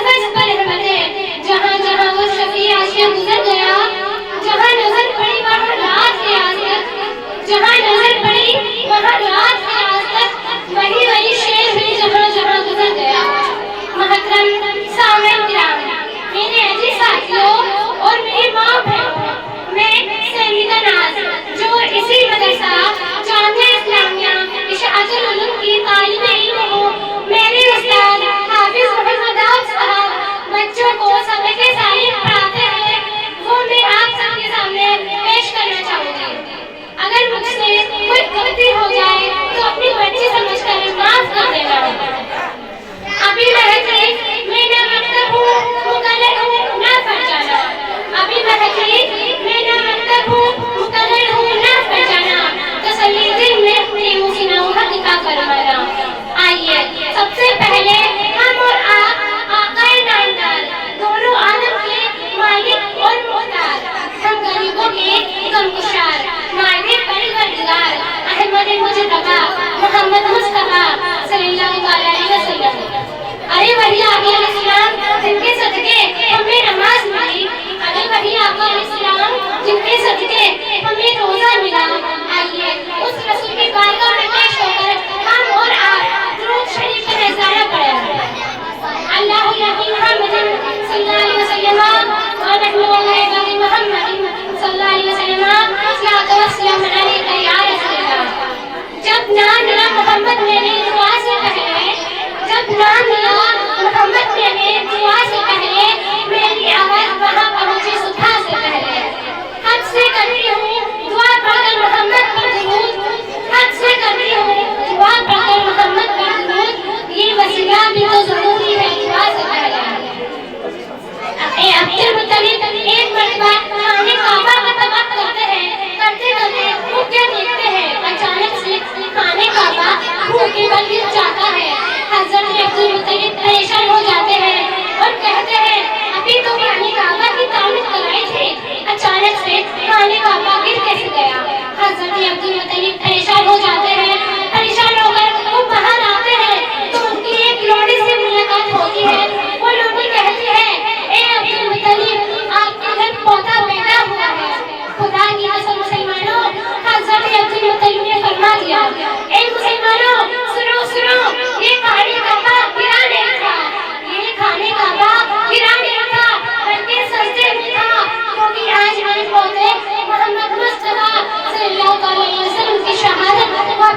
नफस पर रहमत है। जहाँ जहाँ वो शफी आशिया गुजर गया, जहाँ नजर पड़ी वहाँ रात के आज तक, जहाँ नजर पड़ी वहाँ रात के आज तक वही वही शेर भी जहाँ जहाँ गुजर गया। महतरम सामईन किराम, मेरे अजीज साथियों और मेरी माँ बहनों, मैं समीदा नाज जो इसी मदरसा जामिया इस्लामिया इशाअतुल उलूम की तालिबे इल्म हूँ, मेरे उस्ताद हाफिज मोहम्मद आब साहब बच्चों को सबक सालिम पढ़ाते हैं, वो मैं आप सबके सामने पेश करना चाहूँगी। अगर मुझसे कोई गलती हो जाए तो अपनी मर्जी समझकर माफ कर देना। अभी महती मैं ना मकतब हूँ, मुकल्लद हूँ ना फरजाना। अभी महती मैं ना मकतब हूँ, मुकल्लद हूँ ना फरजाना। तसल्ली दिल में अपनी मुसीना हक का फरमाना। आइए सबसे पहले हम और आप आकाए नामदार दोनों आलम के मालिक और मुख्तार, हम गरीबों के गमगुसार, मायदे परवरदिगार अहमद मुजतबा मोहम्मद मुस्तफा सल्लल्लाहु अलैहि वसल्लम। अरे वही आका अलैहिस्सलाम जिनके सदके हमें नमाज मिली, अरे वही आका अलैहिस्सलाम जिनके सदके हमें रोजा मिला। आइए उस रसूल की बारगाह में पेश होकर हम और आप दुरूद शरीफ का नज़ारा पढ़ें। अल्लाहु मुहम्मदिन सल्लल्लाहु अलैहि वसल्लम व नहनु अला मुहम्मदिन सल्लल्लाहु अलैहि वसल्लम सल्लल्लाहु अलैहि या रसूलल्लाह। जब नाम मिला मोहम्मद मैंने दुआ से पहले, जब नाम मिला मोहम्मद मैंने दुआ से पहले, मेरी आवाज वहाँ पहुँची सुबह से पहले। हद से करती हूँ दुआ पढ़कर मोहम्मद पर दुरूद, हद से करती हूँ दुआ पढ़कर मोहम्मद पर दुरूद, ये वसीला भी तो जरूरी है दुआ से पहले। अब्दुल मुत्तलिब एक मरतबा खाने काबा का तवक्क करते हैं, करते करते वो क्या देखते हैं, अचानक से खाने काबा भूखे बल गिर जाता है। हजरत अब्दुल मुत्तलिब परेशान हो जाते हैं और कहते हैं अभी तो खाने काबा की तामीर कराई थी, अचानक से खाने काबा गिर कैसे गया। हजरत अब्दुल मुत्तलिब परेशान हो जाते हैं, परेशान होकर वो बाहर आते हैं तो उनकी एक लोडी से मुलाकात होती है। वो लोडी कहती है ए अब्दुल मुत्तलिब आपके घर पोता पैदा हुआ है। खुदा की कसम मुसलमानों, हजरत अब्दुल मुत्तलिब ने फरमा दिया ए मुसलमानों सुनो सुनो, ये खाने काबा गिरा नहीं था, ये खाने काबा गिरा नहीं था बल्कि सजदे में था, क्योंकि आज मेरे पोते मोहम्मद मुस्तफा सल्लल्लाहु अलैहि वसल्लम की शहादत व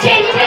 जिनका